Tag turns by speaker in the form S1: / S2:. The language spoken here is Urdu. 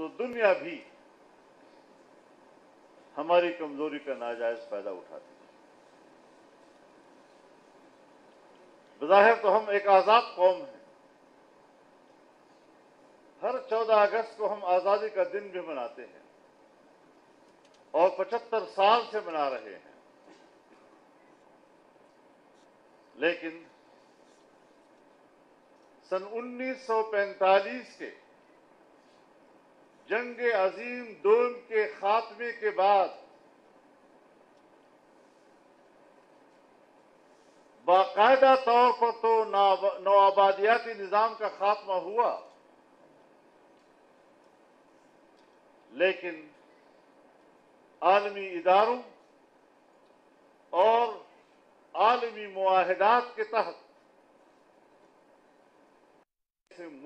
S1: تو دنیا بھی ہماری کمزوری کا ناجائز فائدہ اٹھاتی ہے۔ بظاہر تو ہم ایک آزاد قوم ہیں، ہر 14 اگست کو ہم آزادی کا دن بھی مناتے ہیں اور 75 سال سے منا رہے ہیں، لیکن سن 1945 کے جنگ عظیم دوم کے خاتمے کے بعد باقاعدہ طور پر تو نوآبادیاتی نظام کا خاتمہ ہوا، لیکن عالمی اداروں اور عالمی معاہدات کے تحت ملک